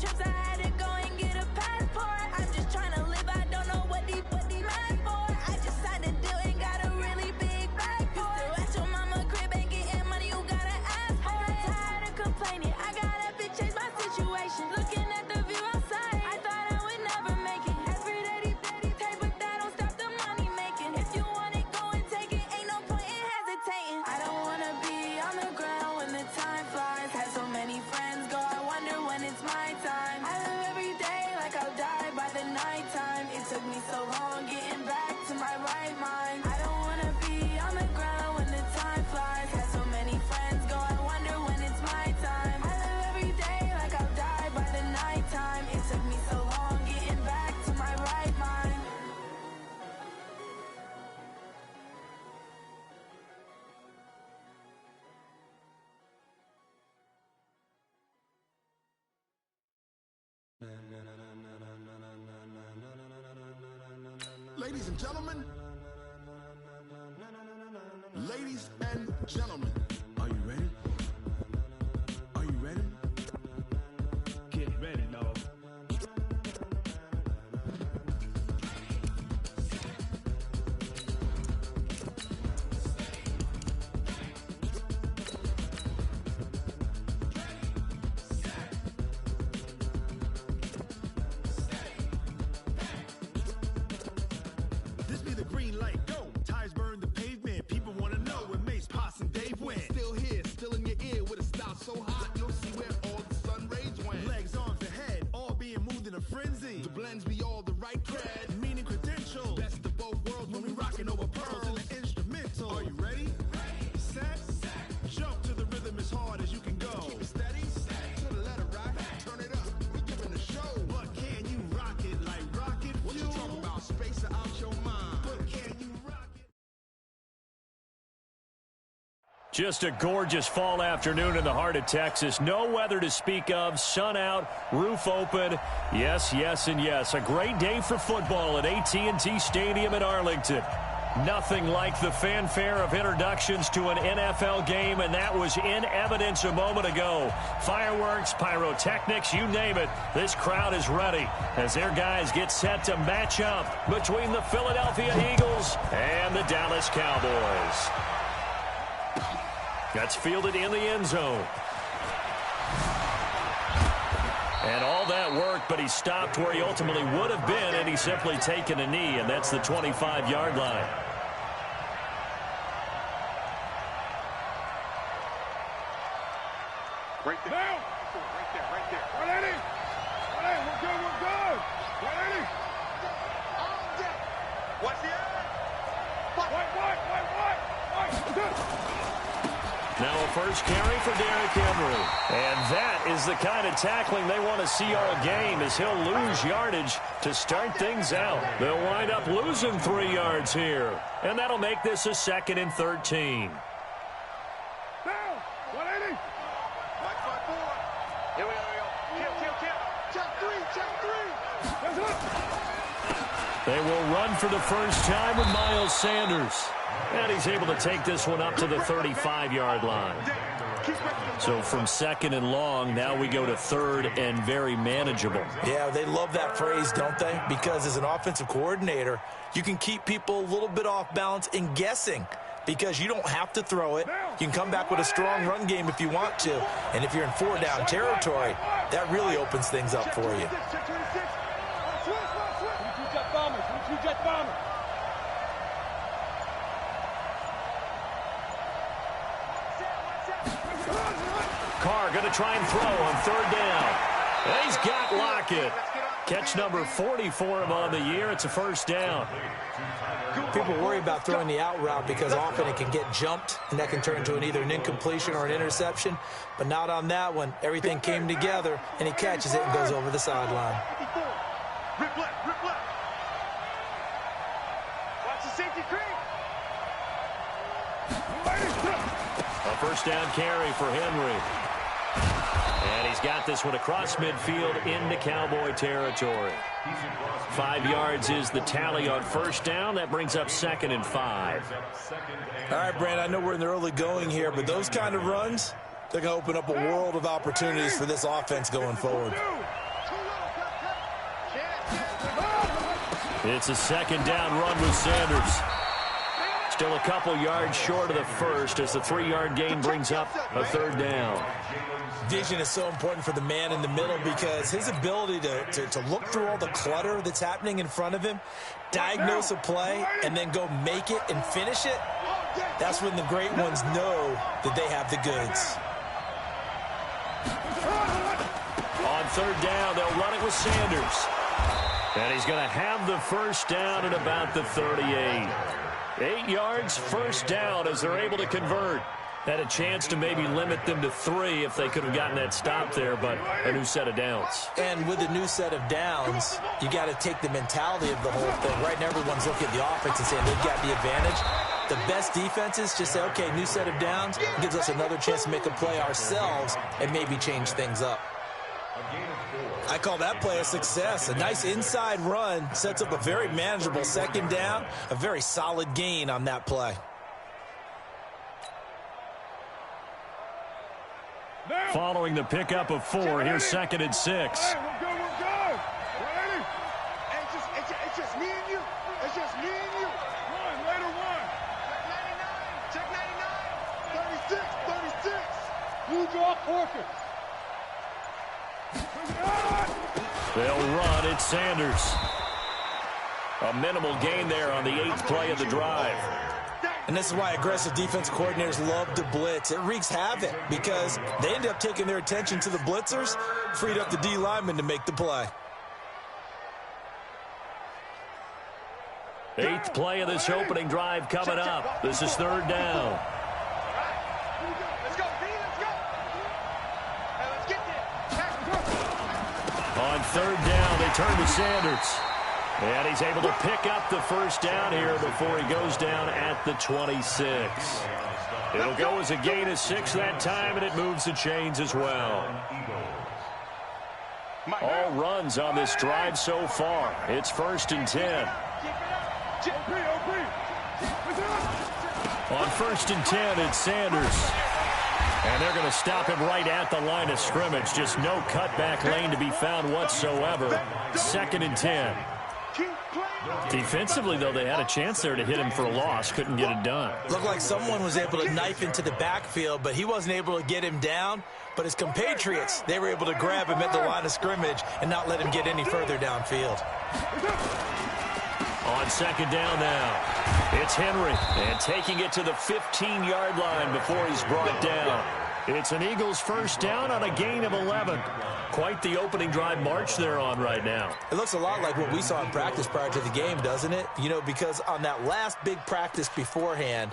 trips, I had to go and get a passport. I'm just trying to live, I don't know what these mad for. I just signed a deal and got a really big bag for it. Still at your mama crib ain't getting money, you gotta ask for it. I got tired of complaining, I gotta bitch change my situation. Looking at the view outside, I thought I would never make it. Every day they take, but that don't stop the money making. If you want it, go and take it, ain't no point in hesitating. I don't wanna be on the ground when the time flies. Had so many friends go, I wonder when it's my time. I live every day like I'll die by the nighttime. It took me so long getting back to my right mind. I don't wanna be on the ground when the time flies. Had so many friends go, I wonder when it's my time. I live every day like I'll die by the nighttime. It took me so long getting back to my right mind. Ladies and gentlemen, ladies and gentlemen, are you ready? Are you ready? Get ready, dog. This be the green light, go. Tires burn the pavement. People want to know where Mace, Poss, and Dave went. Still here, still in your ear with a style so hot, you'll see where all the sun rays went. Legs, arms, and head, all being moved in a frenzy. The blends be all the right cred, meaning credentials. Best of both worlds when we rockin' over pearls in the instrumental. Are you ready? Set, jump to the rhythm as hard as you can go. Keep it steady, to the letter right. Turn it up, we giving a show. But can you rock it like rocket fuel? What you talking about? Space out your mind. But can you rock it? Just a gorgeous fall afternoon in the heart of Texas. No weather to speak of. Sun out, roof open. Yes, yes, and yes. A great day for football at AT&T Stadium in Arlington. Nothing like the fanfare of introductions to an NFL game, and that was in evidence a moment ago. Fireworks, pyrotechnics, you name it. This crowd is ready as their guys get set to match up between the Philadelphia Eagles and the Dallas Cowboys. That's fielded in the end zone. And all that worked, but he stopped where he ultimately would have been, and he's simply taken a knee, and that's the 25-yard line. Right there. Now. Right there, right there. 180. 180, we're good, we're good. 180. What's the end? Now a first carry for Derrick Henry. And that is the kind of tackling they want to see all game, as he'll lose yardage to start things out. They'll wind up losing 3 yards here. And that'll make this a 2nd and 13. Down. 180. Watch my board. Here we go. Kill. Check three. They will run for the first time with Miles Sanders. And he's able to take this one up to the 35-yard line. So from 2nd and long, now we go to 3rd and very manageable. Yeah, they love that phrase, don't they? Because as an offensive coordinator, you can keep people a little bit off balance and guessing, because you don't have to throw it. You can come back with a strong run game if you want to. And if you're in 4-down territory, that really opens things up for you. Carr going to try and throw on 3rd down. And he's got Lockett. Catch number 40 for him on the year. It's a first down. People worry about throwing the out route because often it can get jumped, and that can turn into either an incompletion or an interception. But not on that one. Everything came together, and he catches it and goes over the sideline. Rip left. Watch the safety creep. A first down carry for Henry. And he's got this one across midfield into Cowboy territory. 5 yards is the tally on first down. That brings up 2nd and 5. All right, Brand, I know we're in the early going here, but those kind of runs, they're going to open up a world of opportunities for this offense going forward. It's a second down run with Sanders. Still a couple yards short of the first as the 3-yard gain brings up a third down. Vision is so important for the man in the middle because his ability to look through all the clutter that's happening in front of him, diagnose a play, and then go make it and finish it, that's when the great ones know that they have the goods. On third down, they'll run it with Sanders. And he's going to have the first down at about the 38. 8 yards, first down as they're able to convert. Had a chance to maybe limit them to 3 if they could have gotten that stop there, but a new set of downs. And with a new set of downs, you got to take the mentality of the whole thing. Right now, everyone's looking at the offense and saying they've got the advantage. The best defenses just say, okay, new set of downs, gives us another chance to make a play ourselves and maybe change things up. I call that play a success. A nice inside run sets up a very manageable second down, a very solid gain on that play. Following the pickup of 4, here's 2nd and 6. Hey, we're good, we're good. Ready? It's just me and you. It's just me and you. Run, later one. Check 99. 36. You draw quarters. They'll run. It's Sanders. A minimal gain there on the 8th play of the drive. And this is why aggressive defense coordinators love to blitz. It wreaks havoc because they end up taking their attention to the blitzers, freed up the D lineman to make the play. 8th play of this opening drive coming up. This is third down. Let's go, B, let's go. Hey, let's get there. On third down, they turn to Sanders. And he's able to pick up the first down here before he goes down at the 26. It'll go as a gain of 6 that time, and it moves the chains as well. All runs on this drive so far. It's 1st and 10. On 1st and 10, it's Sanders. And they're going to stop him right at the line of scrimmage. Just no cutback lane to be found whatsoever. 2nd and 10. Defensively, though, they had a chance there to hit him for a loss. Couldn't get it done. Looked like someone was able to knife into the backfield, but he wasn't able to get him down. But his compatriots, they were able to grab him at the line of scrimmage and not let him get any further downfield. On 2nd down now, it's Henry. And taking it to the 15-yard line before he's brought down. It's an Eagles first down on a gain of 11. Quite the opening drive march they're on right now. It looks a lot like what we saw in practice prior to the game, doesn't it? You know, because on that last big practice beforehand,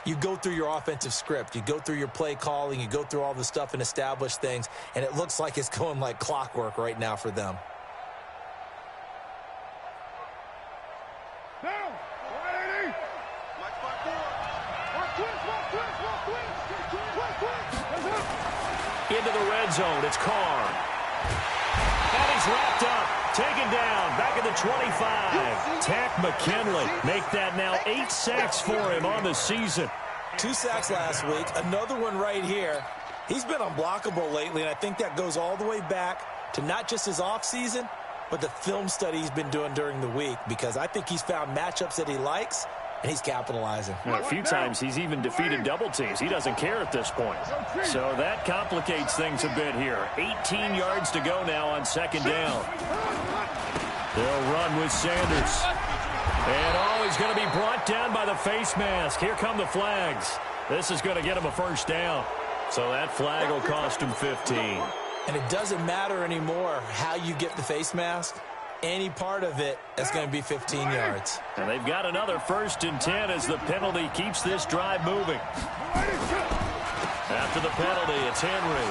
you go through your offensive script. You go through your play calling. You go through all the stuff and establish things. And it looks like it's going like clockwork right now for them. Down. 180. Into the red zone, it's Carr. And he's wrapped up, taken down, back at the 25. Tack McKinley, make that now 8 sacks for him on the season. 2 sacks last week, another one right here. He's been unblockable lately, and I think that goes all the way back to not just his offseason, but the film study he's been doing during the week, because I think he's found matchups that he likes, and he's capitalizing. A few times he's even defeated double teams. He doesn't care at this point. So that complicates things a bit here. 18 yards to go now on 2nd down. They'll run with Sanders. And he's going to be brought down by the face mask. Here come the flags. This is going to get him a first down. So that flag will cost him 15. And it doesn't matter anymore how you get the face mask. Any part of it, that's going to be 15 yards. And they've got another 1st and 10 as the penalty keeps this drive moving. After the penalty, it's Henry.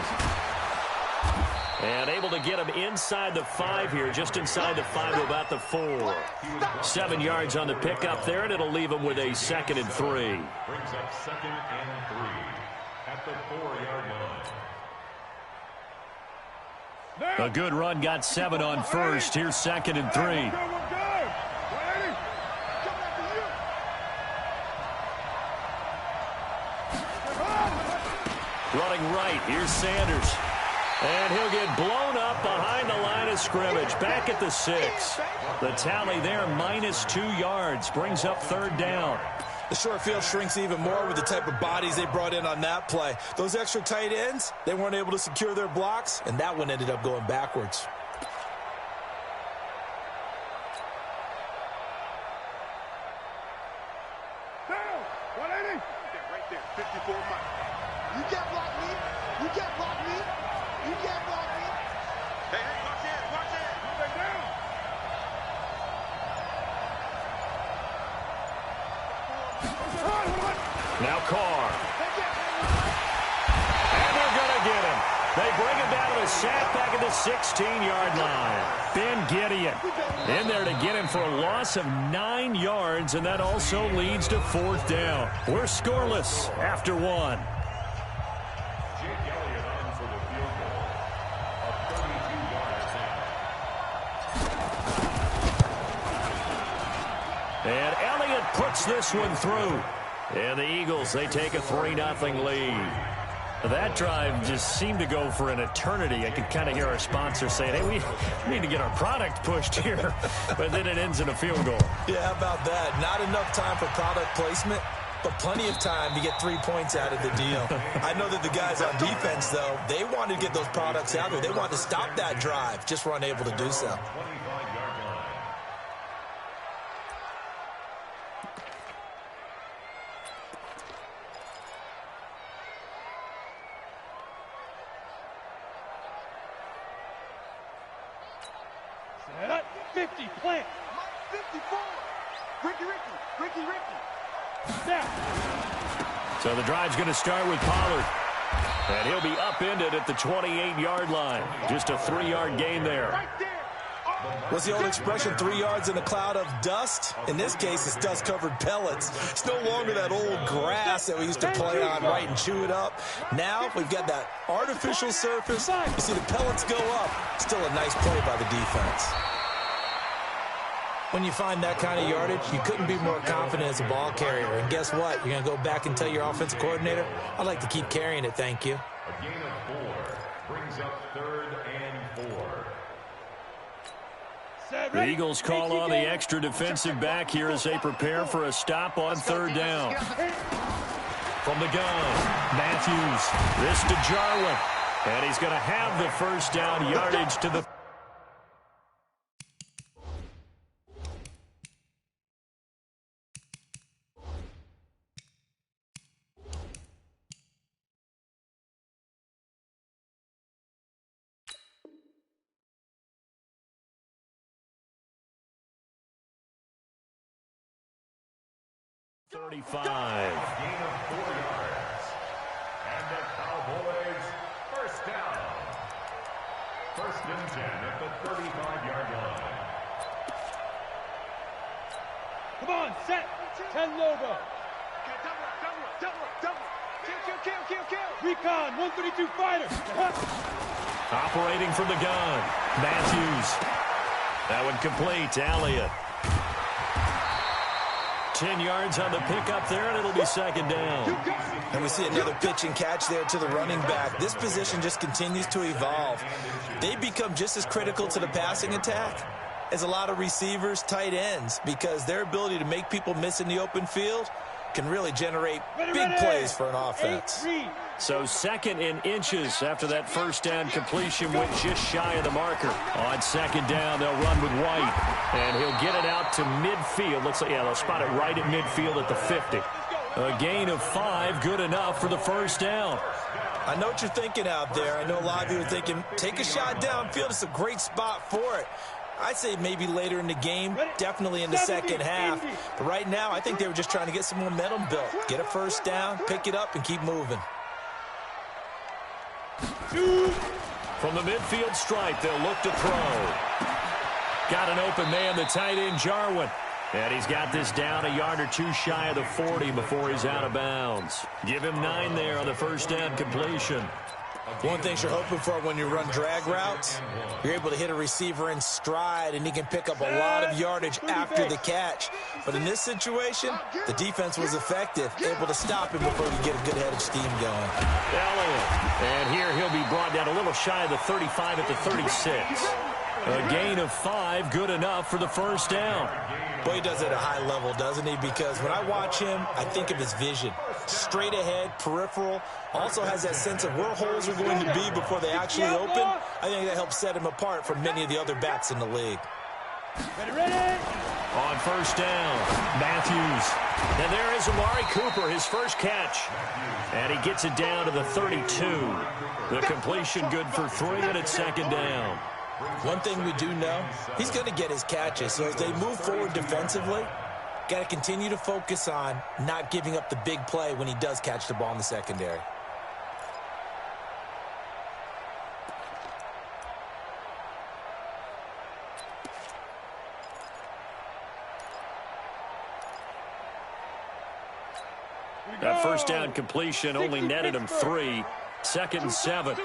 And able to get him inside the 5 here, just inside the 5 to about the 4. 7 yards on the pickup there, and it'll leave him with a 2nd and 3. Brings up 2nd and 3 at the 4-yard line. A good run got 7 on 1st. Here's 2nd and 3. Running right. Here's Sanders. And he'll get blown up behind the line of scrimmage. Back at the 6. The tally there, -2 yards. Brings up 3rd down. The short field shrinks even more with the type of bodies they brought in on that play. Those extra tight ends, they weren't able to secure their blocks, and that one ended up going backwards. Down. 180. Right there. 54 miles. You can't block me. You can't block me. You can't block me. Hey, watch it. Watch it. Move it down. Now Carr. And they're going to get him. They bring him down to a sack back at the 16-yard line. Ben Gideon in there to get him for a loss of 9 yards, and that also leads to 4th down. We're scoreless after 1. And Elliott puts this one through. And the Eagles, they take a 3-0 lead. That drive just seemed to go for an eternity. I could kind of hear our sponsor saying, hey, we need to get our product pushed here. But then it ends in a field goal. Yeah, how about that? Not enough time for product placement, but plenty of time to get 3 points out of the deal. I know that the guys on defense, though, they wanted to get those products out there. They wanted to stop that drive, just were unable to do so. Set up. 50. Plant. 54. Ricky. Snap. So the drive's going to start with Pollard. And he'll be upended at the 28-yard line. Just a 3-yard gain there. Right there. What's the old expression, 3 yards in a cloud of dust? In this case, it's dust-covered pellets. It's no longer that old grass that we used to play on, right, and chew it up. Now we've got that artificial surface. You see the pellets go up. Still a nice play by the defense. When you find that kind of yardage, you couldn't be more confident as a ball carrier. And guess what? You're going to go back and tell your offensive coordinator, I'd like to keep carrying it, thank you. A gain of 4 brings up 3rd and 4. The Eagles call on the extra defensive back here as they prepare for a stop on 3rd down. From the gun, Matthews. This to Jarwin. And he's going to have the 1st down yardage to the 35. Gain of 4 yards. And the Cowboys, 1st down. 1st and 10 at the 35-yard line. Come on, set. 10 logo. Double. Kill. Recon, 132 fighter. Operating from the gun, Matthews. That one complete to Elliott. 10 yards on the pickup there, and it'll be 2nd down. And we see another pitch and catch there to the running back. This position just continues to evolve. They become just as critical to the passing attack as a lot of receivers, tight ends, because their ability to make people miss in the open field can really generate big plays for an offense. So 2nd and inches after that 1st down completion went just shy of the marker. On 2nd down, they'll run with White, and he'll get it out to midfield. Looks like, yeah, they'll spot it right at midfield at the 50. A gain of 5, good enough for the 1st down. I know what you're thinking out there. I know a lot of you are thinking, take a shot downfield. It's a great spot for it. I'd say maybe later in the game, definitely in the 2nd half. But right now, I think they were just trying to get some momentum built. Get a 1st down, pick it up, and keep moving. From the midfield stripe, they'll look to throw. Got an open man, the tight end, Jarwin. And he's got this down a yard or 2 shy of the 40 before he's out of bounds. Give him 9 there on the 1st down completion. One thing you're hoping for when you run drag routes, you're able to hit a receiver in stride, and he can pick up a lot of yardage after the catch. But in this situation, the defense was effective, able to stop him before he could get a good head of steam going. Elliott. And here he'll be brought down a little shy of the 35 at the 36. A gain of 5, good enough for the first down. Well, he does it at a high level, doesn't he? Because when I watch him, I think of his vision. Straight ahead, peripheral, also has that sense of where holes are going to be before they actually open. I think that helps set him apart from many of the other backs in the league. Ready? On first down, Matthews. And there is Amari Cooper, his first catch. And he gets it down to the 32. The completion good for 3, and it's second down. One thing we do know, he's going to get his catches. So as they move forward defensively, got to continue to focus on not giving up the big play when he does catch the ball in the secondary. That first down completion only netted him 3. 2nd and 7.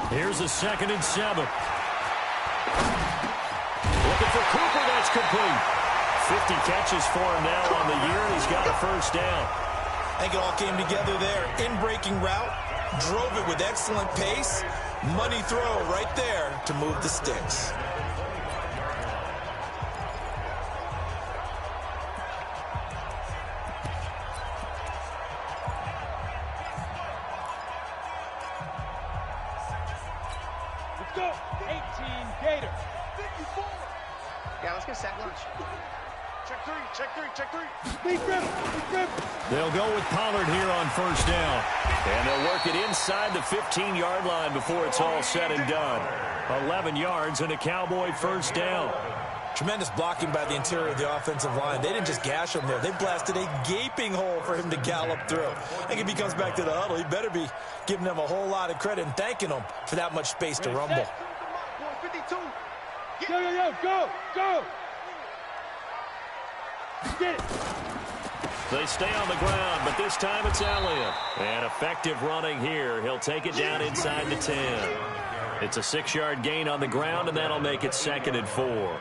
Here's a 2nd and 7. Looking for Cooper, that's complete. 50 catches for him now on the year, and he's got a first down. I think it all came together there. In-breaking route, drove it with excellent pace. Money throw right there to move the sticks. Let's go. 18 Gator. Yeah, let's get set lunch. Check three. Big grip. They'll go with Pollard here on first down. And they'll work it inside the 15-yard line before it's all said and done. 11 yards and a Cowboy first down. Tremendous blocking by the interior of the offensive line. They didn't just gash him there. They blasted a gaping hole for him to gallop through. I think if he comes back to the huddle, he better be giving them a whole lot of credit and thanking them for that much space to rumble. 52. Go. Get it. They stay on the ground, but this time it's Elliott. And effective running here. He'll take it down inside the 10. It's a 6-yard gain on the ground, and that'll make it 2nd and 4.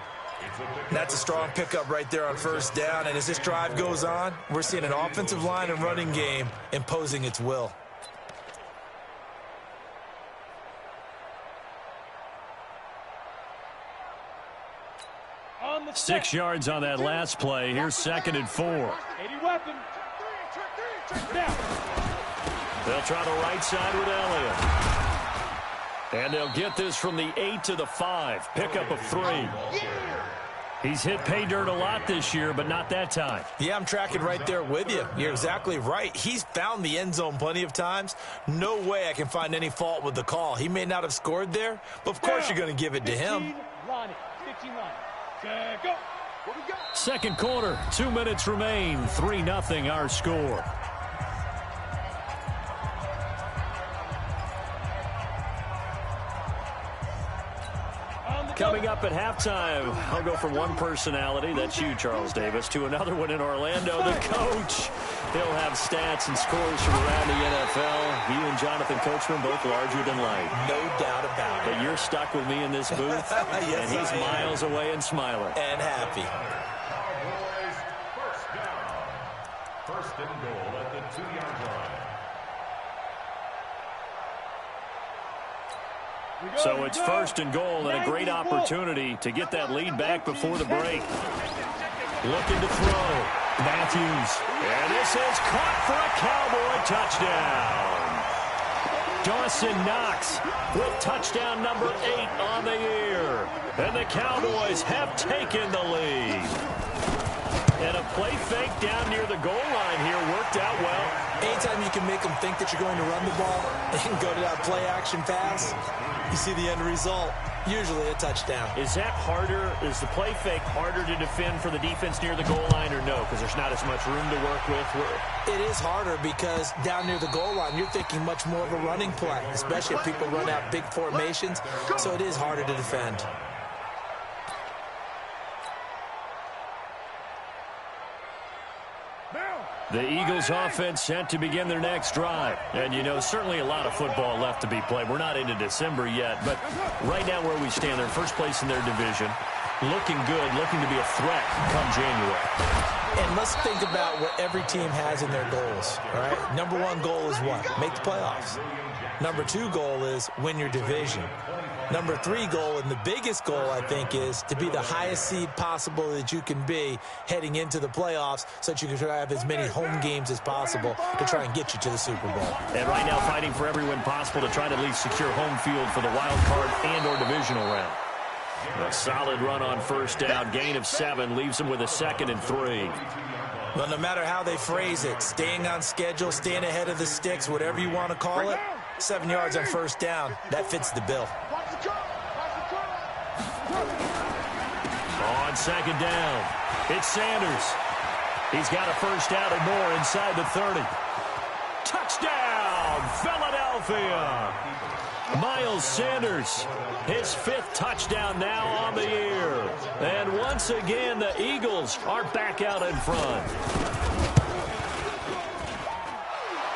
That's a strong pickup right there on first down. And as this drive goes on, we're seeing an offensive line and running game imposing its will. On the 6 yards on that last play. Here's 2nd and 4. 80 weapon. Now. They'll try the right side with Elliott. And they'll get this from the 8 to the 5. Pickup of 3. He's hit pay dirt a lot this year, but not that time. Yeah, I'm tracking right there with you. You're exactly right. He's found the end zone plenty of times. No way I can find any fault with the call. He may not have scored there, but of course you're going to give it to him. 15 line. Go. What we got? Second quarter, 2 minutes remain. 3-0 our score. Coming up at halftime, I'll go from one personality, that's you, Charles Davis, to another one in Orlando, the coach. He'll have stats and scores from around the NFL. You and Jonathan Coachman both larger than life. No doubt about it. But you're stuck with me in this booth, yes, and he's miles away and smiling. And happy. Cowboys first down. First and goal at the 2-yard line. So it's first and goal and a great opportunity to get that lead back before the break. Looking to throw. Matthews. And this is caught for a Cowboy touchdown. Dawson Knox with touchdown number 8 on the year. And the Cowboys have taken the lead. And a play fake down near the goal line here worked out well. Anytime you can make them think that you're going to run the ball and go to that play action pass, you see the end result, usually a touchdown. Is that harder? Is the play fake harder to defend for the defense near the goal line or no? Because there's not as much room to work with? It is harder because down near the goal line, you're thinking much more of a running play, especially if people run out big formations. So it is harder to defend. Now, The Eagles offense set to begin their next drive. And, you know, certainly a lot of football left to be played. We're not into December yet, but right now where we stand, they're first place in their division. Looking good, looking to be a threat come January. And let's think about what every team has in their goals, all right? Number one goal is what? Make the playoffs. Number two goal is win your division. Number three goal, and the biggest goal, I think, is to be the highest seed possible that you can be heading into the playoffs so that you can try to have as many home games as possible to try and get you to the Super Bowl. And right now fighting for every win possible to try to at least secure home field for the wild card and or divisional round. A solid run on first down. Gain of 7 leaves them with a 2nd and 3. Well, no matter how they phrase it, staying on schedule, staying ahead of the sticks, whatever you want to call it, 7 yards on first down, that fits the bill. On second down, it's Sanders. He's got a first down and more inside the 30. Touchdown, Philadelphia! Miles Sanders, his 5th touchdown now on the year. And once again, the Eagles are back out in front.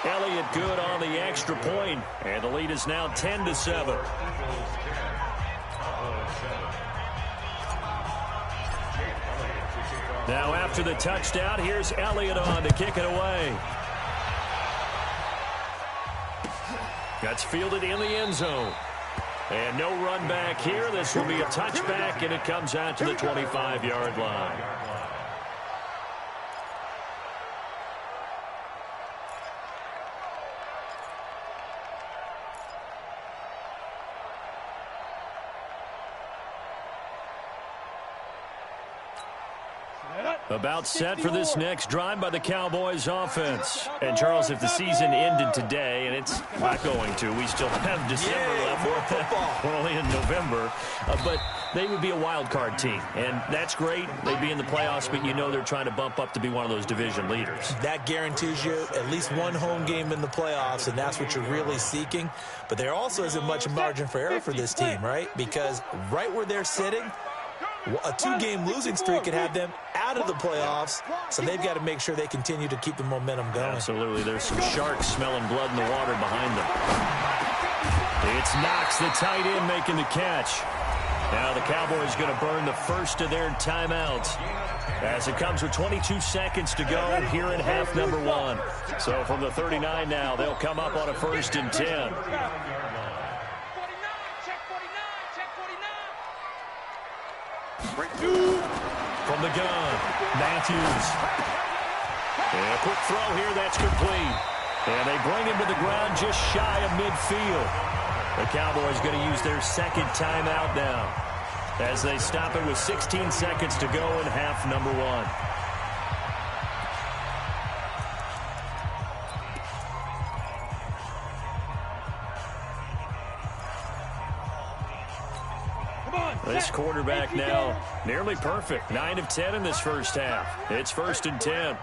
Elliott good on the extra point, and the lead is now 10-7. Now after the touchdown, here's Elliott on to kick it away. That's fielded in the end zone. And no run back here. This will be a touchback, and it comes out to the 25-yard line. About set for this next drive by the Cowboys offense. And, Charles, if the season ended today, and it's not going to, we still have December left. More football. We're only in November. But they would be a wild card team. And that's great. They'd be in the playoffs, but you know they're trying to bump up to be one of those division leaders. That guarantees you at least one home game in the playoffs, and that's what you're really seeking. But there also isn't much margin for error for this team, right? Because right where they're sitting, a 2-game losing streak could have them out of the playoffs, so they've got to make sure they continue to keep the momentum going. Absolutely. There's some sharks smelling blood in the water behind them. It's Knox, the tight end, making the catch. Now the Cowboys going to burn the first of their timeouts as it comes with 22 seconds to go here in half number 1. So from the 39 now, they'll come up on a 1st and 10. From the gun, Matthews. And a quick throw here, that's complete. And they bring him to the ground just shy of midfield. The Cowboys going to use their 2nd timeout now as they stop it with 16 seconds to go in half number 1. This quarterback now nearly perfect. 9 of 10 in this first half. It's 1st and 10.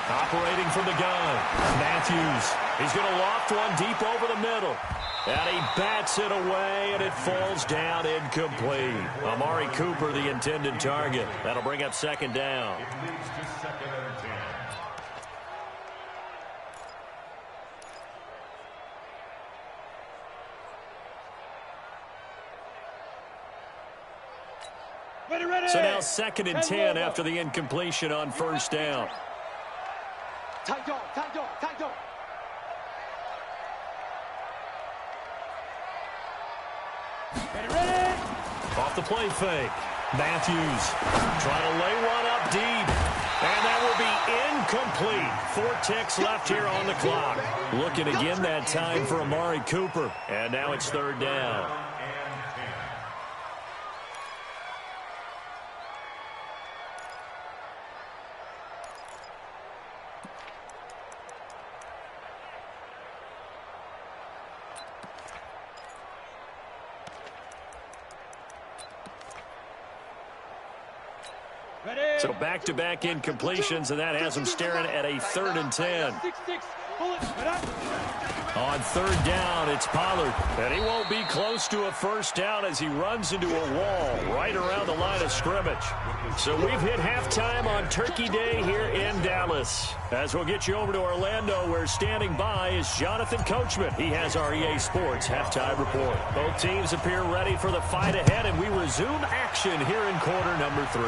Operating from the gun, Matthews. He's going to loft one deep over the middle. And he bats it away, and it falls down incomplete. Amari Cooper, the intended target. That'll bring up 2nd down. So now 2nd and 10 after the incompletion on first down. Tight dog. Off the play fake. Matthews trying to lay one up deep. And that will be incomplete. 4 ticks left here on the clock. Looking again that time for Amari Cooper. And now it's 3rd down. So back-to-back incompletions, and that has them staring at a 3rd and 10. On third down, it's Pollard. And he won't be close to a first down as he runs into a wall right around the line of scrimmage. So we've hit halftime on Turkey Day here in Dallas. As we'll get you over to Orlando, where standing by is Jonathan Coachman. He has our EA Sports halftime report. Both teams appear ready for the fight ahead, and we resume action here in quarter number 3.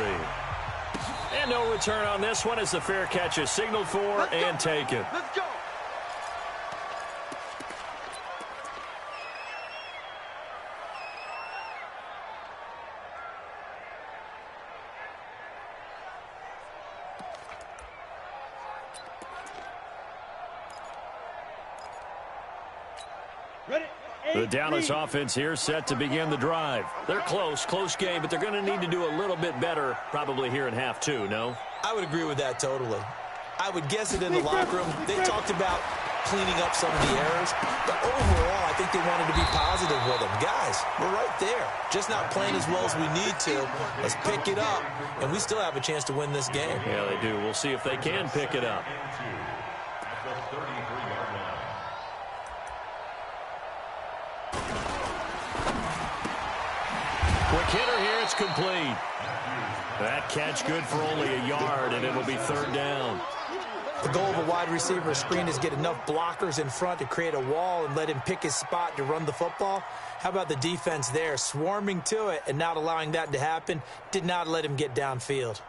And no return on this one as the fair catch is signaled for and taken. Let's go. The Dallas offense here set to begin the drive. They're close game, but they're going to need to do a little bit better probably here in half 2, no? I would agree with that totally. I would guess it in the locker room. They talked about cleaning up some of the errors, but overall, I think they wanted to be positive with them. Guys, we're right there. Just not playing as well as we need to. Let's pick it up, and we still have a chance to win this game. Yeah, they do. We'll see if they can pick it up. Quick hitter here, it's complete. That catch good for only a yard, and it'll be third down. The goal of a wide receiver screen is get enough blockers in front to create a wall and let him pick his spot to run the football. How about the defense there, swarming to it and not allowing that to happen? Did not let him get downfield.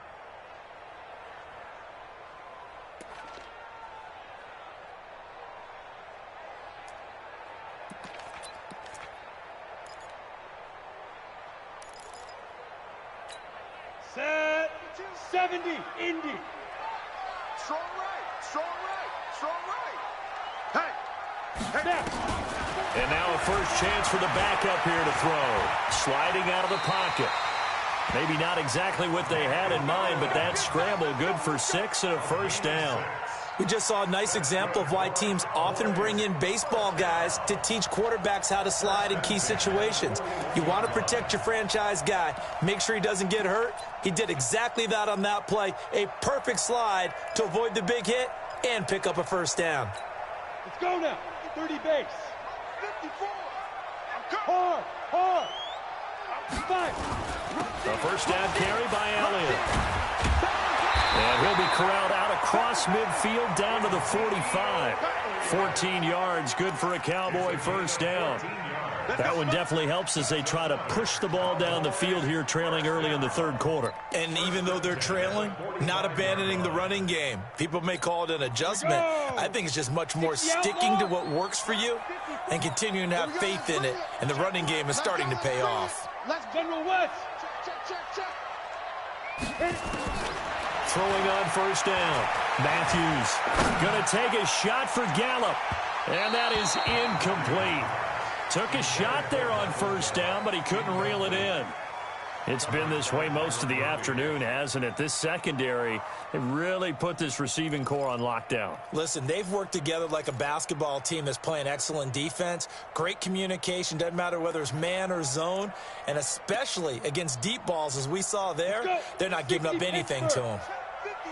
Set 70, Indy. Strong right, strong right, strong right. Hey, And now a first chance for the backup here to throw. Sliding out of the pocket. Maybe not exactly what they had in mind, but that scramble good for 6 and a first down. We just saw a nice example of why teams often bring in baseball guys to teach quarterbacks how to slide in key situations. You want to protect your franchise guy. Make sure he doesn't get hurt. He did exactly that on that play. A perfect slide to avoid the big hit and pick up a first down. let's go now. 30 base. 54. I'm hard. 5. A first down carry by Elliott. And he'll be corralled out across midfield down to the 45. 14 yards, good for a Cowboy first down. That one definitely helps as they try to push the ball down the field here, trailing early in the third quarter. And even though they're trailing, not abandoning the running game. People may call it an adjustment. I think it's just much more sticking to what works for you and continuing to have faith in it. And the running game is starting to pay off. Let's General West. Check. Throwing on first down. Matthews going to take a shot for Gallup. And that is incomplete. Took a shot there on first down, but he couldn't reel it in. It's been this way most of the afternoon, hasn't it? This secondary, they really put this receiving core on lockdown. Listen, they've worked together like a basketball team that's playing excellent defense. Great communication, doesn't matter whether it's man or zone. And especially against deep balls, as we saw there, they're not giving up anything to them.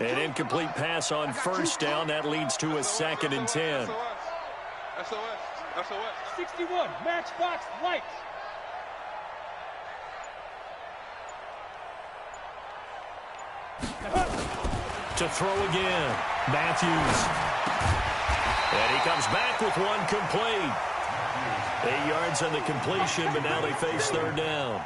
An incomplete pass on first down. That leads to a 2nd and 10. SOS. 61, matchbox lights. To throw again, Matthews. And he comes back with one complete. 8 yards on the completion, but now they face third down.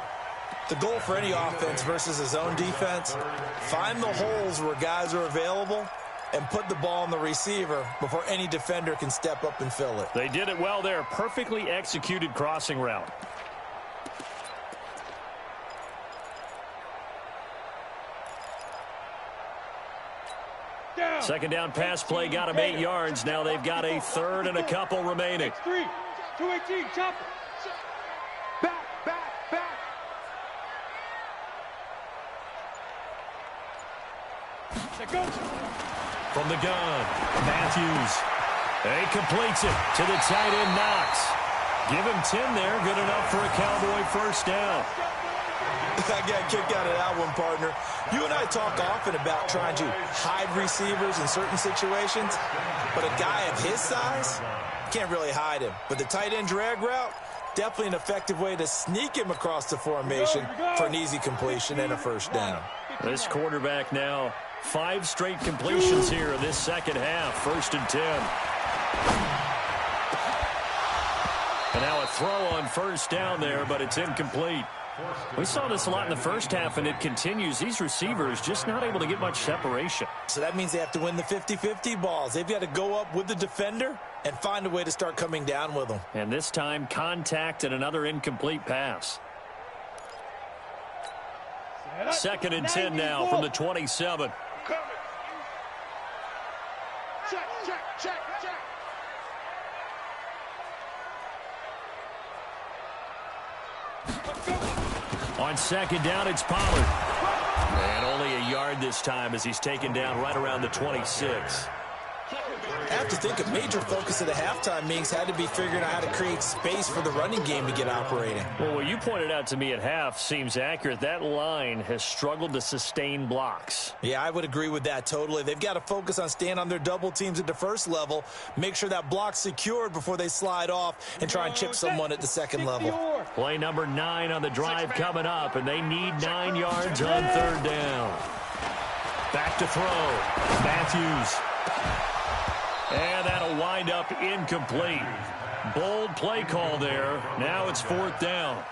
The goal for any offense versus his own defense, find the holes where guys are available and put the ball on the receiver before any defender can step up and fill it. They did it well there. Perfectly executed crossing route. Down. Second down pass play got him 8 yards. Now they've got a third and a couple remaining. 3, 218, chopper. Back. From the gun, Matthews. He completes it to the tight end, Knox. Give him 10 there. Good enough for a Cowboy first down. I got kicked out of that one, partner. You and I talk often about trying to hide receivers in certain situations, but a guy of his size can't really hide him. But the tight end drag route, definitely an effective way to sneak him across the formation for an easy completion and a first down. This quarterback now 5 straight completions here in this second half. 1st and 10. And now a throw on first down there, but it's incomplete. We saw this a lot in the first half, and it continues. These receivers just not able to get much separation. So that means they have to win the 50-50 balls. They've got to go up with the defender and find a way to start coming down with them. And this time, contact and another incomplete pass. 2nd and 10 now from the 27. Check, check, check, check. On 2nd down, it's Pollard. And only a yard this time as he's taken down right around the 26. I have to think a major focus of the halftime meetings had to be figuring out how to create space for the running game to get operating. Well, what you pointed out to me at half seems accurate. That line has struggled to sustain blocks. Yeah, I would agree with that totally. They've got to focus on staying on their double teams at the first level, make sure that block's secured before they slide off and try and chip someone at the second level. Play number 9 on the drive coming up, and they need 9 yards on 3rd down. Back to throw. Matthews. And that'll wind up incomplete. Bold play call there. Now it's 4th down.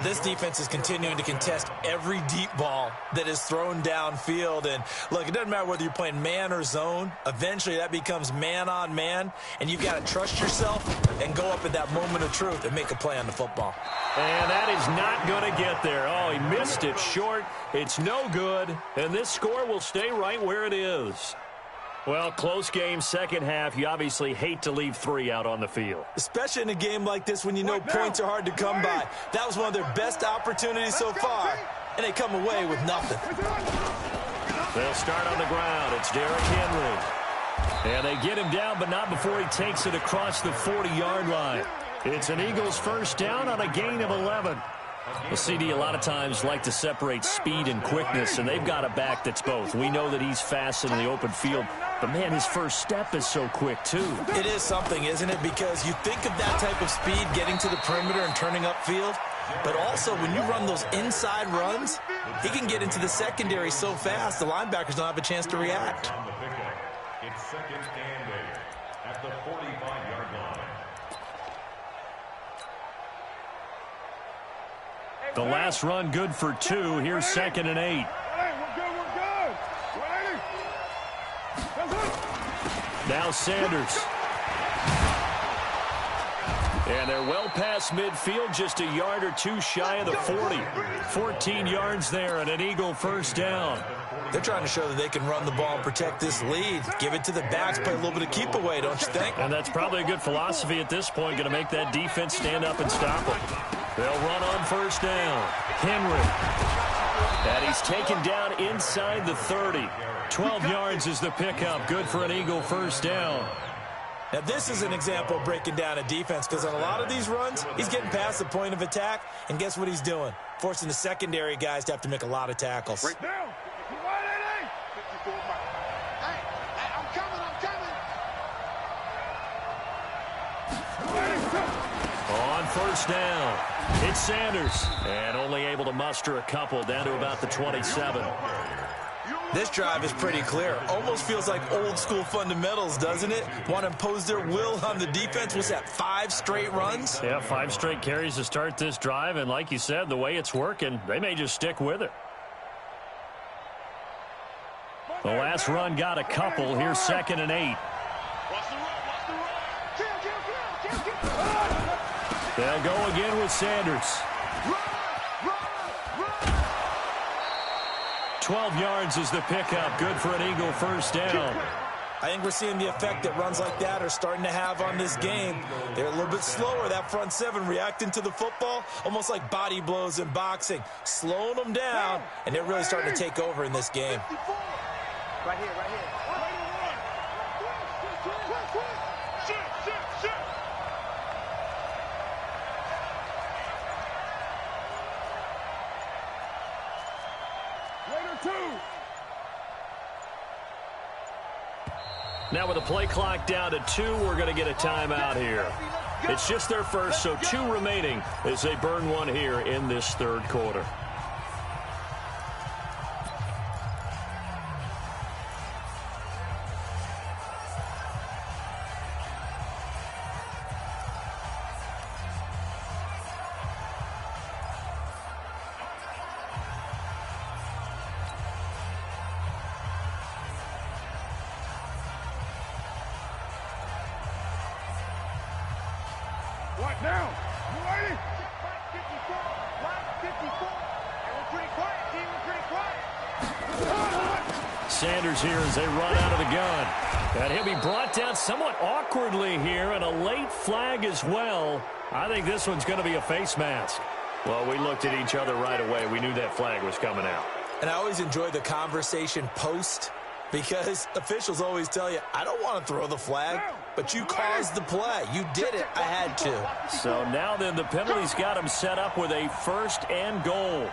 This defense is continuing to contest every deep ball that is thrown downfield. And, look, it doesn't matter whether you're playing man or zone. Eventually, that becomes man on man, and you've got to trust yourself and go up at that moment of truth and make a play on the football. And that is not going to get there. Oh, he missed it short. It's no good, and this score will stay right where it is. Well, close game, second half. You obviously hate to leave 3 out on the field. Especially in a game like this when you know points are hard to come by. That was one of their best opportunities so far, and they come away with nothing. They'll start on the ground. It's Derrick Henry. And they get him down, but not before he takes it across the 40-yard line. It's an Eagles first down on a gain of 11. The CD a lot of times like to separate speed and quickness, and they've got a back that's both. We know that he's fast in the open field, but, man, his first step is so quick, too. It is something, isn't it? Because you think of that type of speed getting to the perimeter and turning upfield, but also when you run those inside runs, he can get into the secondary so fast the linebackers don't have a chance to react. It's 2nd and 8 at the 45-yard line. The last run good for 2. Here's 2nd and 8. Now Sanders. And they're well past midfield, just a yard or 2 shy of the 40. 14 yards there and an Eagle first down. They're trying to show that they can run the ball and protect this lead. Give it to the backs, play a little bit of keep away, don't you think? And that's probably a good philosophy at this point, going to make that defense stand up and stop them. They'll run on first down. Henry. And he's taken down inside the 30. 12 yards is the pickup. Good for an Eagle first down. Now, this is an example of breaking down a defense, because on a lot of these runs, he's getting past the point of attack, and guess what he's doing? Forcing the secondary guys to have to make a lot of tackles. Right down. Hey, I'm coming. On first down, it's Sanders. And only able to muster a couple down to about the 27. This drive is pretty clear. Almost feels like old school fundamentals, doesn't it? Want to impose their will on the defense. What's that, 5 straight runs? Yeah, 5 straight carries to start this drive. And like you said, the way it's working, they may just stick with it. The last run got a couple. Here's 2nd and 8. They'll go again with Sanders. 12 yards is the pickup. Good for an Eagle first down. I think we're seeing the effect that runs like that are starting to have on this game. They're a little bit slower, that front 7, reacting to the football, almost like body blows in boxing, slowing them down, and they're really starting to take over in this game. Right here. Now with the play clock down to 2, we're going to get a timeout here. It's just their first, so 2 remaining as they burn one here in this third quarter. What now? You ready? 54, line 54. And we're pretty quiet, team. We're pretty quiet. Sanders here as they run out of the gun. And he'll be brought down somewhat awkwardly here, and a late flag as well. I think this one's going to be a face mask. Well, we looked at each other right away. We knew that flag was coming out. And I always enjoy the conversation post, because officials always tell you, I don't want to throw the flag, but you caused the play. You did it. I had to. So now then the penalty's got him set up with a 1st and goal.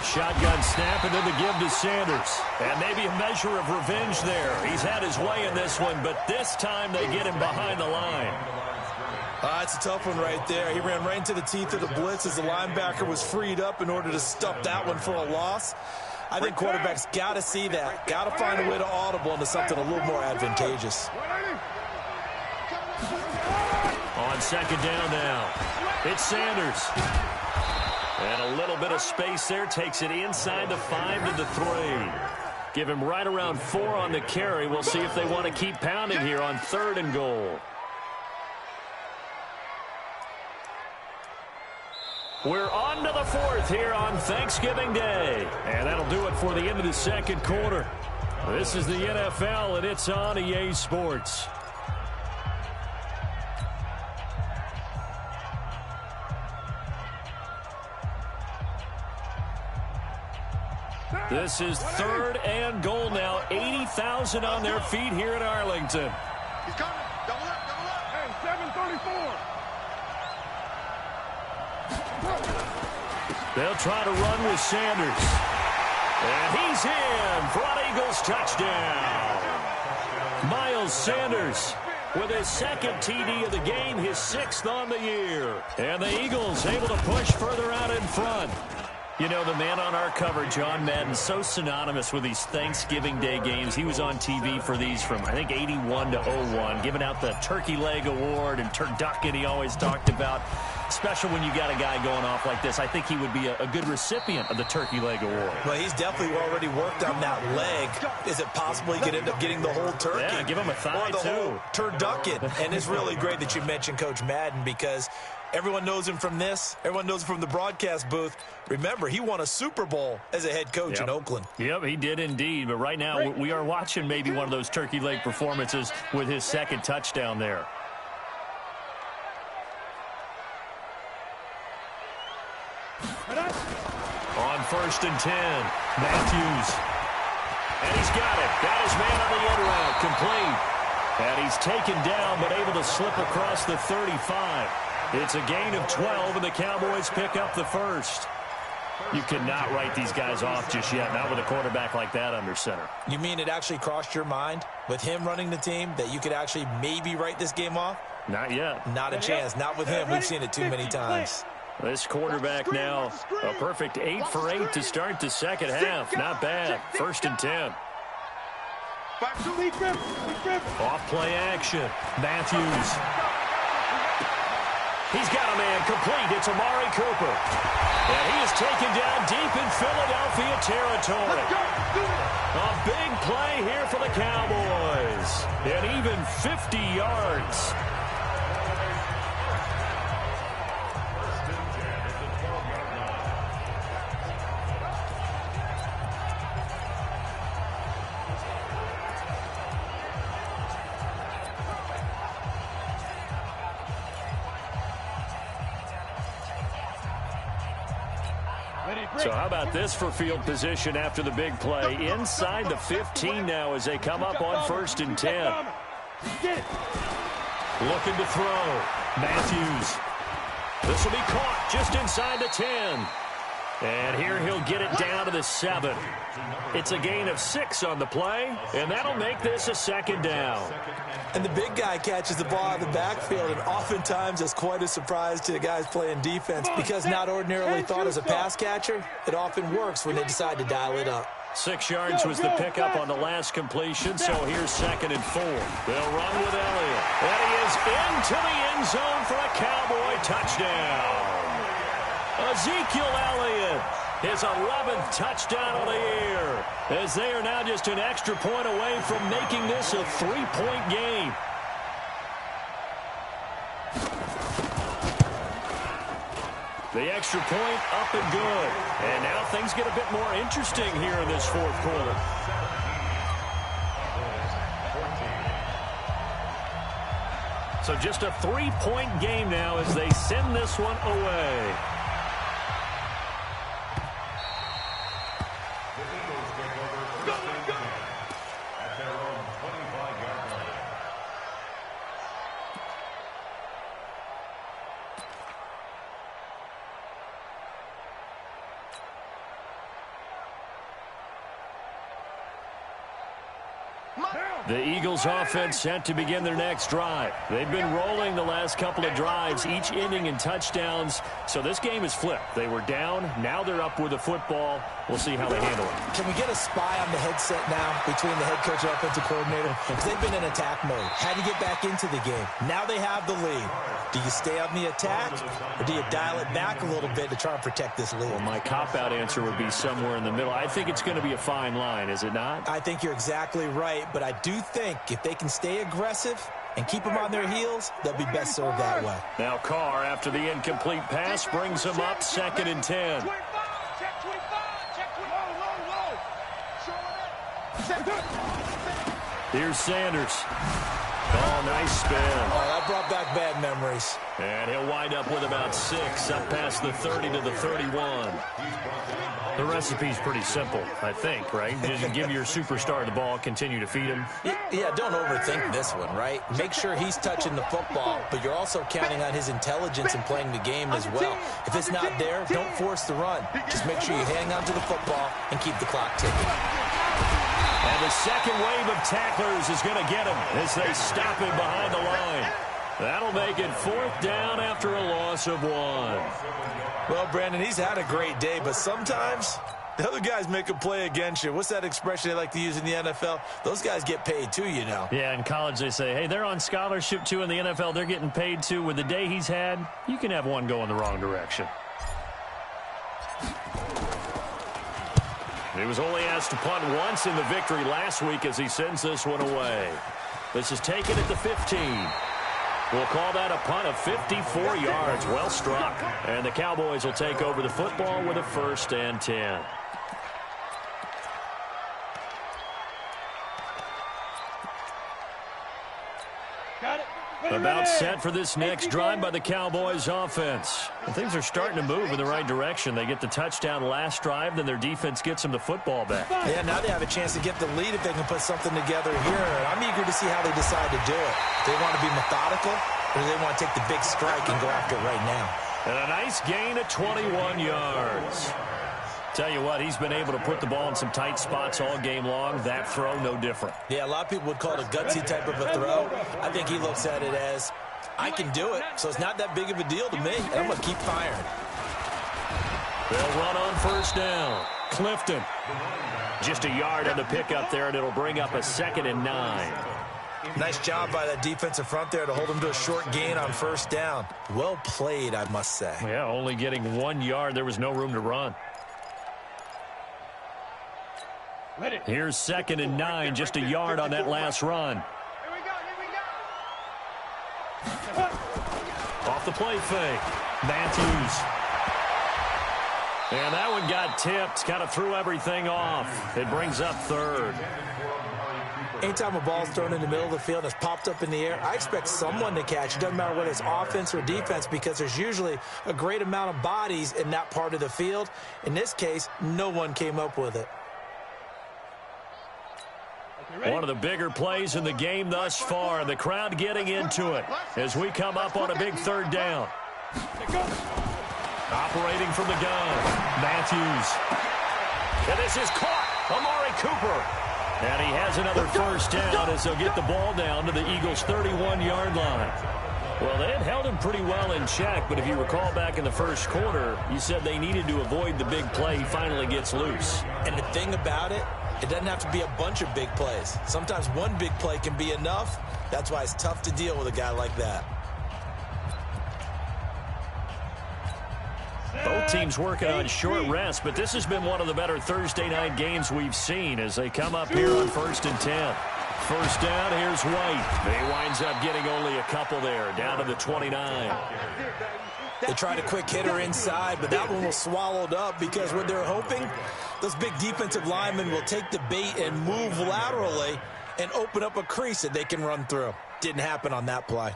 Shotgun snap and then the give to Sanders. And maybe a measure of revenge there. He's had his way in this one, but this time they get him behind the line. That's a tough one right there. He ran right into the teeth of the blitz as the linebacker was freed up in order to stuff that one for a loss. I think quarterbacks got to see that. Got to find a way to audible into something a little more advantageous. On 2nd down now, it's Sanders. And a little bit of space there. Takes it inside the 5 to the 3. Give him right around 4 on the carry. We'll see if they want to keep pounding here on 3rd and goal. We're on to the 4th here on Thanksgiving Day. And that'll do it for the end of the second quarter. This is the NFL, and it's on EA Sports. This is 3rd and goal now. 80,000 on their feet here at Arlington. He's coming. Double up, double up. Hey, 734. They'll try to run with Sanders. And he's in for an Eagles touchdown. Miles Sanders with his 2nd TD of the game, his 6th on the year. And the Eagles able to push further out in front. You know, the man on our cover, John Madden, so synonymous with these Thanksgiving Day games. He was on TV for these from, I think, 81 to 01, giving out the Turkey Leg Award and turducken he always talked about. Special when you got a guy going off like this. I think he would be a good recipient of the Turkey Leg Award. Well, he's definitely already worked on that leg. Is it possible he could end up getting the whole turkey? Yeah, give him a thigh, or the too. whole turducken. And it's really great that you mentioned Coach Madden, because everyone knows him from this. Everyone knows him from the broadcast booth. Remember, he won a Super Bowl as a head coach in Oakland. Yep, he did indeed. But right now, we are watching maybe one of those turkey leg performances with his 2nd touchdown there. On 1st and 10, Matthews. And he's got it. Got his man on the end route, complete. And he's taken down, but able to slip across the 35. It's a gain of 12, and the Cowboys pick up the 1st. You cannot write these guys off just yet, not with a quarterback like that under center. You mean it actually crossed your mind with him running the team that you could actually maybe write this game off? Not yet. Not a chance. Not with him. We've seen it too many times. This quarterback now, a perfect 8 for 8 to start the second half. Not bad. 1st and 10. Off play action. Matthews. He's got a man complete. It's Amari Cooper. And he is taken down deep in Philadelphia territory. A big play here for the Cowboys. And even 50 yards. So how about this for field position after the big play? Inside the 15 now as they come up on 1st and 10. Looking to throw. Matthews. This will be caught just inside the 10. And here he'll get it down to the 7. It's a gain of 6 on the play, and that'll make this a 2nd down. And the big guy catches the ball out of the backfield, and oftentimes it's quite a surprise to the guys playing defense because not ordinarily thought as a pass catcher, it often works when they decide to dial it up. 6 yards was the pickup on the last completion, so here's 2nd and 4. They'll run with Elliott, and he is into the end zone for a Cowboy touchdown. Ezekiel Elliott, his 11th touchdown of the year, as they are now just an extra point away from making this a 3-point game. The extra point up and good. And now things get a bit more interesting here in this 4th quarter. So just a 3-point game now as they send this one away. The Eagles offense set to begin their next drive. They've been rolling the last couple of drives, each ending in touchdowns. So this game is flipped. They were down. Now they're up with the football. We'll see how they handle it. Can we get a spy on the headset now between the head coach and offensive coordinator? Because they've been in attack mode. Had to get back into the game. Now they have the lead. Do you stay on the attack, or do you dial it back a little bit to try and protect this lead? Well, my cop-out answer would be somewhere in the middle. I think it's going to be a fine line, is it not? I think you're exactly right, but I do think if they can stay aggressive and keep them on their heels, they'll be best served that way. Now Carr, after the incomplete pass, brings them up 2nd and 10. Here's Sanders. Oh, nice spin. Oh, that brought back bad memories. And he'll wind up with about 6 up past the 30 to the 31. The recipe's pretty simple, I think, right? Just give your superstar the ball, continue to feed him. Yeah, don't overthink this one, right? Make sure he's touching the football, but you're also counting on his intelligence in playing the game as well. If it's not there, don't force the run. Just make sure you hang on to the football and keep the clock ticking. And the second wave of tacklers is going to get him as they stop him behind the line. That'll make it 4th down after a loss of 1. Well, Brandon, he's had a great day, but sometimes the other guys make a play against you. What's that expression they like to use in the NFL? Those guys get paid too, you know. Yeah, in college they say, hey, they're on scholarship too. In the NFL, they're getting paid too. With the day he's had, you can have one go in the wrong direction. He was only asked to punt once in the victory last week as he sends this one away. This is taken at the 15. We'll call that a punt of 54 yards. Well struck. And the Cowboys will take over the football with a 1st and 10. About set for this next drive by the Cowboys offense. And things are starting to move in the right direction. They get the touchdown last drive, then their defense gets them the football back. Yeah, now they have a chance to get the lead if they can put something together here. And I'm eager to see how they decide to do it. Do they want to be methodical, or do they want to take the big strike and go after it right now? And a nice gain of 21 yards. Tell you what, he's been able to put the ball in some tight spots all game long. That throw, no different. Yeah, a lot of people would call it a gutsy type of a throw. I think he looks at it as, I can do it, so it's not that big of a deal to me, and I'm going to keep firing. They'll run on 1st down. Clifton. Just a yard on the pickup there, and it'll bring up a 2nd and 9. Nice job by that defensive front there to hold him to a short gain on 1st down. Well played, I must say. Yeah, only getting 1 yard. There was no room to run. Here's 2nd and 9, just a yard on that last run. Here we go. Off the play fake. Matthews. And that one got tipped, kind of threw everything off. It brings up 3rd. Anytime a ball's thrown in the middle of the field and it's popped up in the air, I expect someone to catch. It doesn't matter whether it's offense or defense, because there's usually a great amount of bodies in that part of the field. In this case, no one came up with it. One of the bigger plays in the game thus far. The crowd getting into it as we come up on a big 3rd down. Operating from the gun, Matthews. And this is caught. Amari Cooper. And he has another first down as they'll get the ball down to the Eagles' 31-yard line. Well, they had held him pretty well in check, but if you recall back in the first quarter, you said they needed to avoid the big play. He finally gets loose. And the thing about it, it doesn't have to be a bunch of big plays. Sometimes one big play can be enough. That's why it's tough to deal with a guy like that. Both teams working on short rest, but this has been one of the better Thursday night games we've seen as they come up here on 1st and 10. First down, here's White. He winds up getting only a couple there, down to the 29. They tried a quick hitter inside, but that one was swallowed up because what they're hoping, those big defensive linemen will take the bait and move laterally and open up a crease that they can run through. Didn't happen on that play.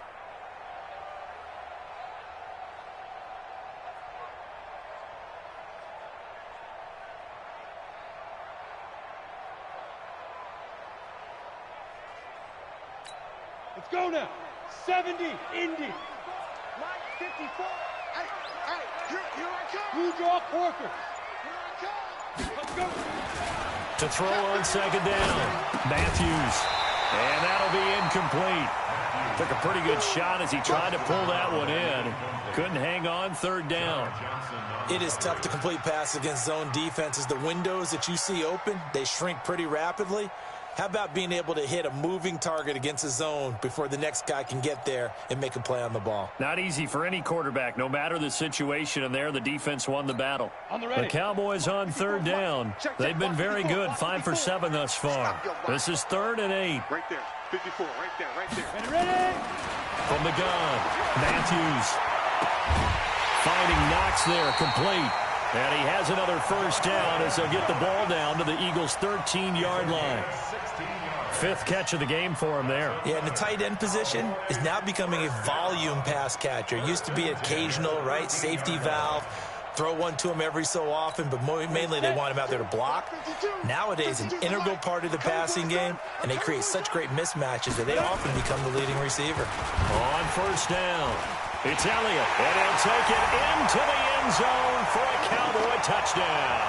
Let's go now. 70, Indy. 54. Hey, here I come. Blue jaw Corker. Here I come. Let's go. To throw on second down, Matthews. And that'll be incomplete. Took a pretty good shot as he tried to pull that one in. Couldn't hang on, third down. It is tough to complete passes against zone defenses. The windows that you see open, they shrink pretty rapidly. How about being able to hit a moving target against a zone before the next guy can get there and make a play on the ball? Not easy for any quarterback, no matter the situation, and there the defense won the battle. The Cowboys on third down. They've been very good, 5 for 7 thus far. This is 3rd and 8. Right there. 54. Right there. Ready. From the gun, Matthews. Finding Knox there, complete. And he has another first down as they'll get the ball down to the Eagles' 13-yard line. 5th catch of the game for him there. Yeah, and the tight end position is now becoming a volume pass catcher. It used to be occasional, right? Safety valve. Throw one to him every so often, but mainly they want him out there to block. Nowadays, an integral part of the passing game, and they create such great mismatches that they often become the leading receiver. On first down, it's Elliott, and he'll take it into the end zone for a Cowboy touchdown.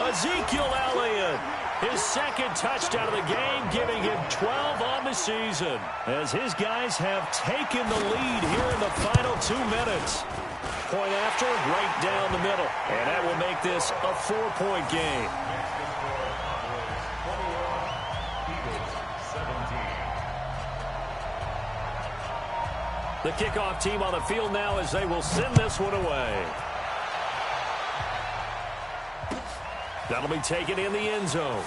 Ezekiel Elliott, his 2nd touchdown of the game, giving him 12 on the season, as his guys have taken the lead here in the final 2 minutes. Point after, right down the middle, and that will make this a 4-point game. The kickoff team on the field now as they will send this one away. That'll be taken in the end zone.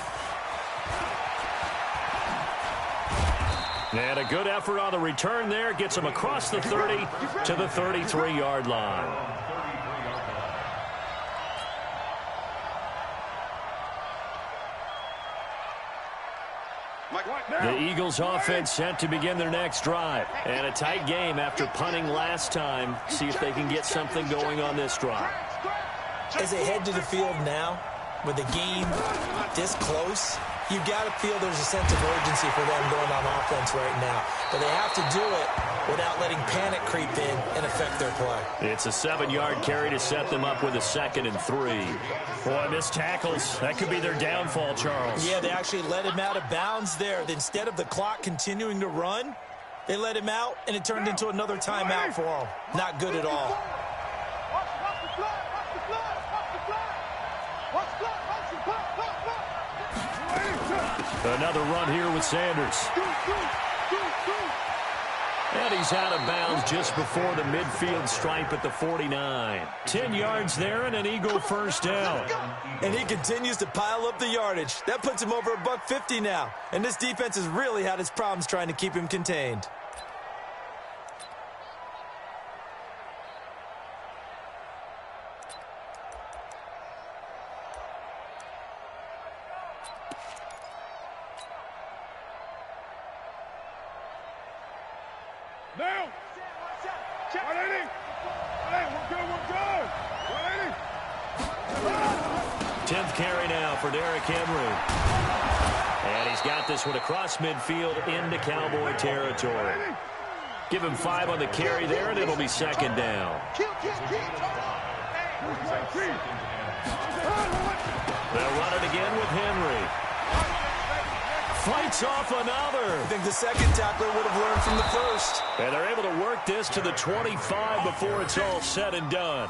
And a good effort on the return there. Gets him across the 30 to the 33-yard line. The Eagles offense set to begin their next drive. And a tight game after punting last time. See if they can get something going on this drive. As they head to the field now, with the game this close, you've got to feel there's a sense of urgency for them going on offense right now. But they have to do it without letting panic creep in and affect their play. It's a 7-yard carry to set them up with a 2nd and 3. Boy, missed tackles. That could be their downfall, Charles. Yeah, they actually let him out of bounds there. Instead of the clock continuing to run, they let him out, and it turned into another timeout for him. Not good at all. Another run here with Sanders. And he's out of bounds just before the midfield stripe at the 49. 10 yards there and an Eagle first down. And he continues to pile up the yardage. That puts him over $150 now. And this defense has really had its problems trying to keep him contained. Now! 180! We're good! 180! 10th carry now for Derrick Henry. And he's got this one across midfield into Cowboy territory. Give him 5 on the carry there, and it'll be second down. They'll run it again with Henry. Fights off another. I think the second tackler would have learned from the first. And they're able to work this to the 25 before it's all said and done.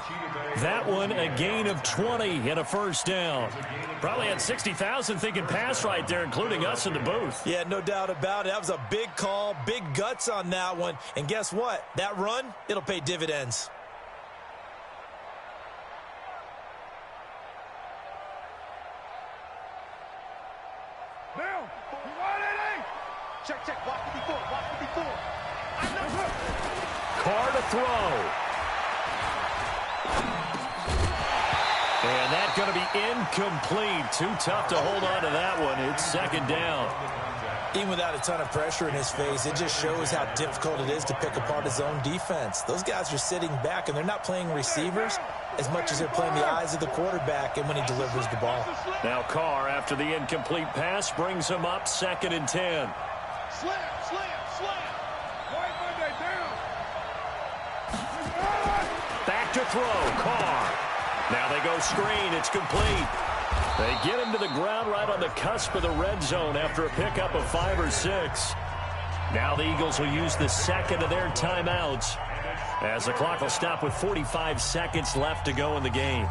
That one, a gain of 20 and a first down. Probably had 60,000 thinking pass right there, including us in the booth. Yeah, no doubt about it. That was a big call, big guts on that one. And guess what? That run, it'll pay dividends. Check, watch me before. Carr to throw. And that's going to be incomplete. Too tough to hold on to that one. It's second down. Even without a ton of pressure in his face, it just shows how difficult it is to pick apart his own defense. Those guys are sitting back, and they're not playing receivers as much as they're playing the eyes of the quarterback and when he delivers the ball. Now Carr, after the incomplete pass, brings him up 2nd and 10. Slam. White Monday down. Back to throw, Carr. Now they go screen. It's complete. They get him to the ground right on the cusp of the red zone after a pickup of 5 or 6. Now the Eagles will use the second of their timeouts as the clock will stop with 45 seconds left to go in the game.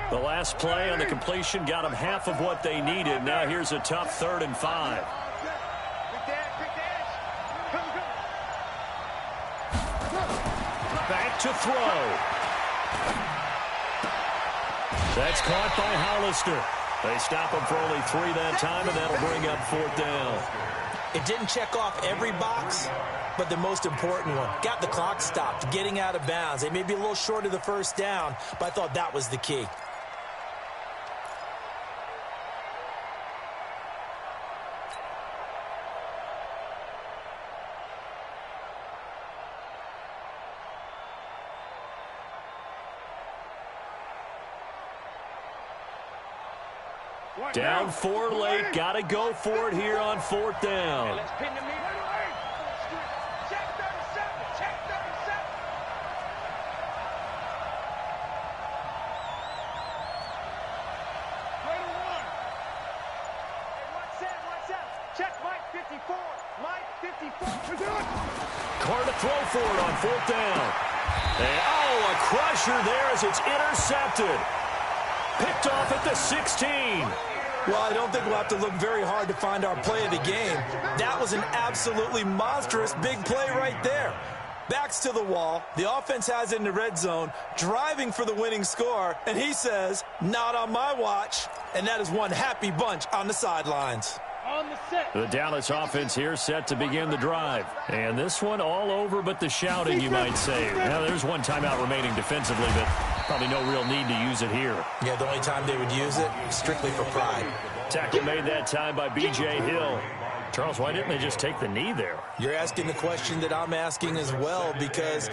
The last play on the completion got them half of what they needed. Now here's a tough 3rd and 5. Big dash. Come. Back to throw. That's caught by Hollister. They stop him for only 3 that time, and that'll bring up 4th down. It didn't check off every box, but the most important one. Got the clock stopped, getting out of bounds. They may be a little short of the first down, but I thought that was the key. Down 4 late. Got to go for it here on 4th down. Let's pin the meter. Check 37. Check 37. What's that? Check Mike 54. Mike 54. Carr to throw for it on 4th down. And, a crusher there as it's intercepted. Picked off at the 16. Well, I don't think we'll have to look very hard to find our play of the game. That was an absolutely monstrous big play right there. Backs to the wall. The offense has it in the red zone, driving for the winning score, and he says, not on my watch. And that is one happy bunch on the sidelines. On the set. The Dallas offense here set to begin the drive. And this one all over but the shouting, you might say. Now, there's one timeout remaining defensively, but probably no real need to use it here. Yeah, the only time they would use it, strictly for pride. Tackle made that time by B.J. Hill. Charles, why didn't they just take the knee there? You're asking the question that I'm asking as well, because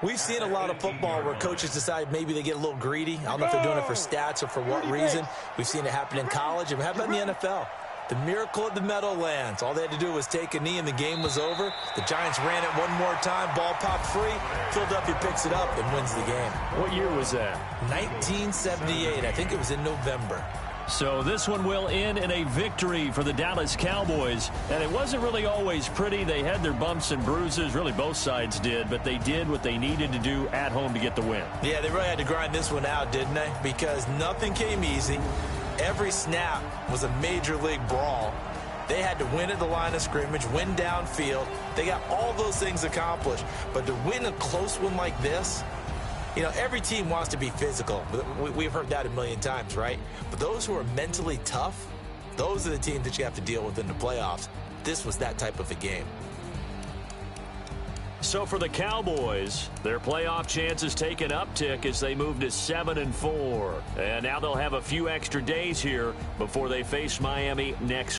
we've seen a lot of football where coaches decide maybe they get a little greedy. I don't know if they're doing it for stats or for what reason. We've seen it happen in college, and how about in the NFL? The miracle of the Meadowlands. All they had to do was take a knee, and the game was over. The Giants ran it one more time. Ball popped free. Philadelphia picks it up and wins the game. What year was that? 1978. I think it was in November. So this one will end in a victory for the Dallas Cowboys. And it wasn't really always pretty. They had their bumps and bruises. Really, both sides did. But they did what they needed to do at home to get the win. Yeah, they really had to grind this one out, didn't they? Because nothing came easy. Every snap was a major league brawl. They had to win at the line of scrimmage, win downfield. They got all those things accomplished. But to win a close one like this, you know, every team wants to be physical. We've heard that a million times, right? But those who are mentally tough, those are the teams that you have to deal with in the playoffs. This was that type of a game. So for the Cowboys, their playoff chances take an uptick as they move to 7-4. And now they'll have a few extra days here before they face Miami next